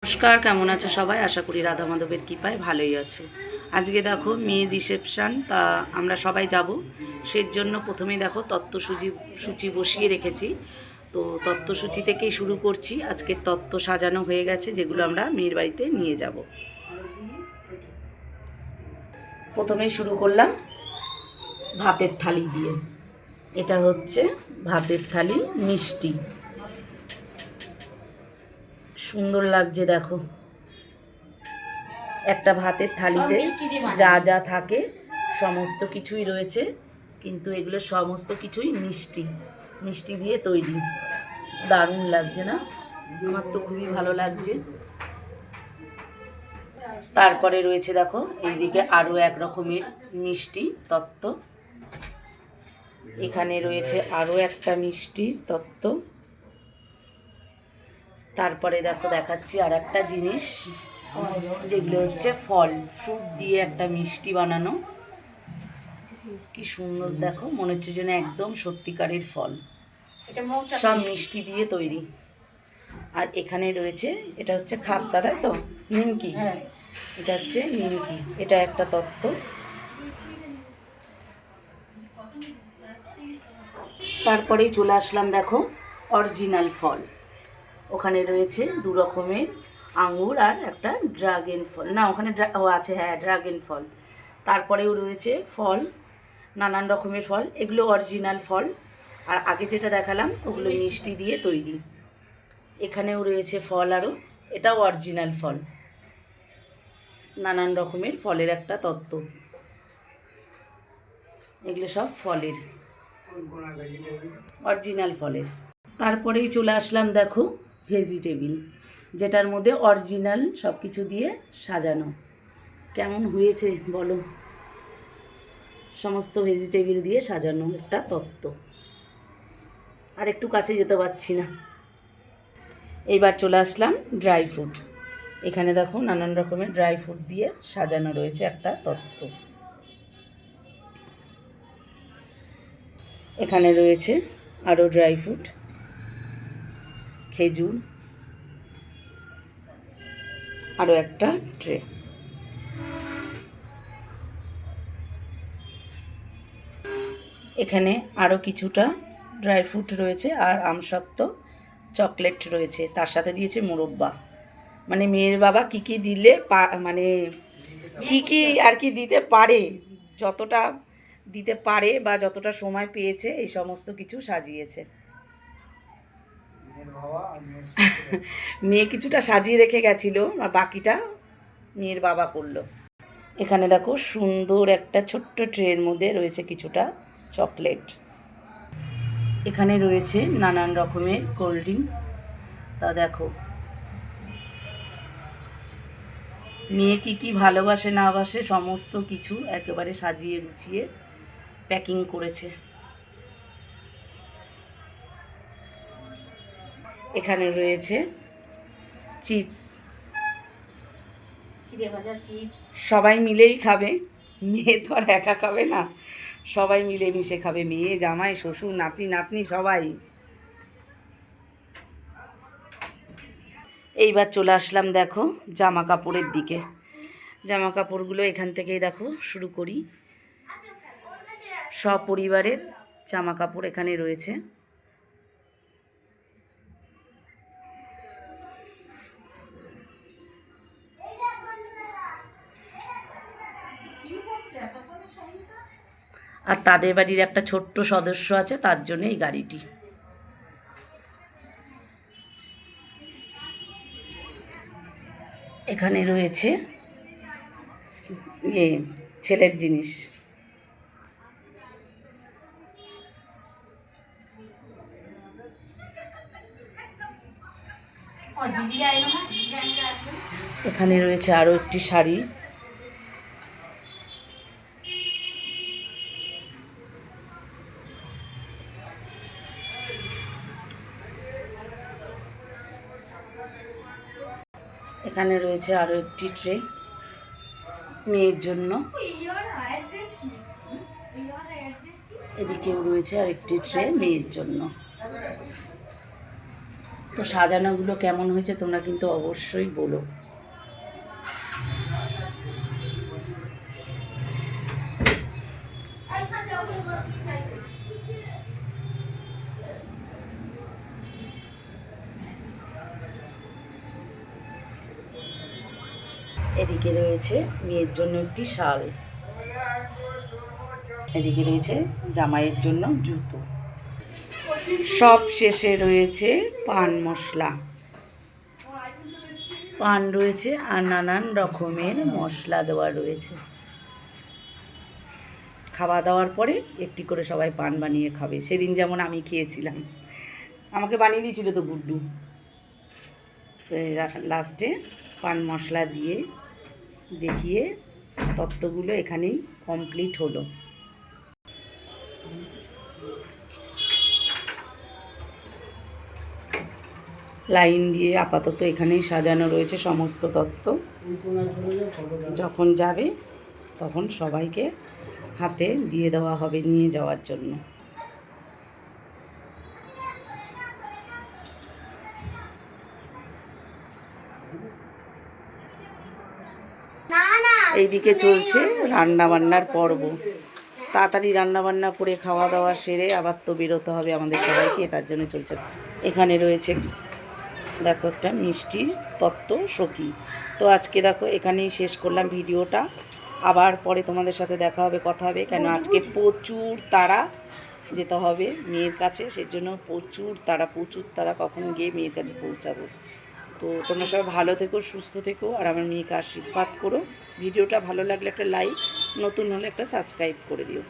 নমস্কার, কেমন আছো সবাই? আশা করি রাধা মাধবের কৃপায় ভালোই আছো। আজকে দেখো মেয়ের রিসেপশান, তা আমরা সবাই যাব। জন্য প্রথমেই দেখো সূচি বসিয়ে রেখেছি। তো তত্ত্বসূচি থেকেই শুরু করছি। আজকে তত্ত্ব সাজানো হয়ে গেছে, যেগুলো আমরা মেয়ের বাড়িতে নিয়ে যাব। প্রথমেই শুরু করলাম ভাতের থালি দিয়ে। এটা হচ্ছে ভাতের থালি, মিষ্টি সুন্দর লাগছে দেখো। একটা ভাতের থালিতে যা যা থাকে সমস্ত কিছুই রয়েছে, কিন্তু এগুলো সমস্ত কিছুই মিষ্টি দিয়ে তৈরি। দারুণ লাগছে না? আমার তো খুবই ভালো লাগছে। তারপরে রয়েছে দেখো এইদিকে আরও এক রকমের মিষ্টি তত্ত্ব। এখানে রয়েছে আরও একটা মিষ্টির তত্ত্ব। তারপরে দেখো দেখাচ্ছি আর একটা জিনিস, যেগুলো হচ্ছে ফ্রুট দিয়ে একটা মিষ্টি বানানো। কি সুন্দর দেখো, মনে হচ্ছে যেন একদম সত্যিকারের ফল। সব মিষ্টি দিয়ে তৈরি। আর এখানে রয়েছে, এটা হচ্ছে খাস্তা, তাই তো? নিমকি। এটা হচ্ছে নিমকি, এটা একটা তত্ত্ব। তারপরেই চলে আসলাম দেখো অরিজিনাল ফল। ওখানে রয়েছে দু রকমের আঙুর আর একটা ড্রাগন ফল। না, ওখানে আছে, হ্যাঁ, ড্রাগন ফল। তারপরেও রয়েছে ফল, নানান রকমের ফল। এগুলো অরিজিনাল ফল। আর আগে যেটা দেখালাম ওগুলো মিষ্টি দিয়ে তৈরি। এখানেও রয়েছে ফল আরও, এটাও অরিজিনাল ফল। নানান রকমের ফলের একটা তত্ত্ব। এগুলো সব ফলের, অরিজিনাল ফলের। তারপরেই চলে আসলাম দেখো ভেজিটেবিল, যেটার মধ্যে অরিজিনাল সব কিছু দিয়ে সাজানো। কেমন হয়েছে বলো? সমস্ত ভেজিটেবিল দিয়ে সাজানো একটা তত্ত্ব। আর একটু কাছে যেতে পারছি না। এইবার চলে আসলাম ড্রাই ফ্রুট। এখানে দেখো নানান রকমের ড্রাই ফ্রুট দিয়ে সাজানো রয়েছে একটা তত্ত্ব। এখানে রয়েছে আরও ড্রাই ফ্রুট, খেজুর, আরও একটা ট্রে। এখানে আরও কিছুটা ড্রাই ফ্রুট রয়েছে, আর আমসত্ত্ব, চকলেট রয়েছে, তার সাথে দিয়েছে মোরব্বা। মানে মেয়ের বাবা কী কী দিলে মানে কী কী আর কি দিতে পারে, যতটা দিতে পারে বা যতটা সময় পেয়েছে, এই সমস্ত কিছু সাজিয়েছে। মেয়ে কিছুটা সাজিয়ে রেখে গেছিলো, আর বাকিটা মেয়ের বাবা করলো। এখানে দেখো সুন্দর একটা ছোট্ট ট্রের মধ্যে রয়েছে কিছুটা চকলেট। এখানে রয়েছে নানান রকমের কোল্ড ড্রিঙ্ক। তা দেখো মেয়ে কী কী ভালোবাসে না বাসে সমস্ত কিছু একেবারে সাজিয়ে গুছিয়ে প্যাকিং করেছে। এখানে রয়েছে চিপস, চিড়ে ভাজা চিপস। সবাই মিলেই খাবে, মেয়ে তো আর একা খাবে না, সবাই মিলেমিশে খাবে। মেয়ে, জামাই, শ্বশুর, নাতি নাতনি সবাই। এইবার চলে আসলাম দেখো জামা কাপড়ের দিকে। জামা কাপড়গুলো এখান থেকেই দেখো শুরু করি। সপরিবারের জামা কাপড় এখানে রয়েছে। আর তাদের বাড়ির একটা ছোট্ট সদস্য আছে, তার জন্য এই গাড়িটি। এখানে রয়েছে ছেলের জিনিস। এখানে রয়েছে আরও একটি শাড়ি। এখানে রয়েছে আরও একটি ট্রে মেয়ের জন্য। এদিকেও রয়েছে আরেকটি ট্রে মেয়ের জন্য। তো সাজানোগুলো কেমন হয়েছে তোমরা কিন্তু অবশ্যই বলো। এদিকে রয়েছে মেয়ের জন্য একটি শাল, এদিকে রয়েছে জামাইয়ের জন্য জুতো, সব শেষে রয়েছে পান মশলা, পান রয়েছে আর নানান রকমের মশলা দেওয়া রয়েছে। খাওয়া দাওয়ার পরে একটি করে সবাই পান বানিয়ে খাবে, সেদিন যেমন আমি খেয়েছিলাম, আমাকে বানিয়ে দিয়েছিল তো গুড্ডু। তো লাস্টে পান মশলা দিয়ে দেখিয়ে তত্ত্বগুলো এখানেই কমপ্লিট হলো। লাইন দিয়ে আপাতত এখানেই সাজানো রয়েছে সমস্ত তত্ত্ব, যখন যাবে তখন সবাইকে হাতে দিয়ে দেওয়া হবে নিয়ে যাওয়ার জন্য। এইদিকে চলছে রান্নাবান্নার পর্ব, তাড়াতাড়ি রান্নাবান্না করে খাওয়া দাওয়া সেরে আবার তো বেরোতে হবে আমাদের সবাইকে, তার জন্য চলছে। এখানে রয়েছে দেখো একটা মিষ্টির তত্ত্ব সখী। তো আজকে দেখো এখানেই শেষ করলাম ভিডিওটা, আবার পরে তোমাদের সাথে দেখা হবে, কথা হবে, কেন আজকে প্রচুর তাড়া যেতে হবে মেয়ের কাছে, সেজন্য প্রচুর তাড়া কখন গিয়ে মেয়ের কাছে পৌঁছাবো। তো তোমরা সবাই ভালো থেকো, সুস্থ থেকো, আর আমার মেয়েকে আশীর্বাদ করো। ভিডিওটা ভালো লাগলে একটা লাইক, নতুন হলে একটা সাবস্ক্রাইব করে দিও।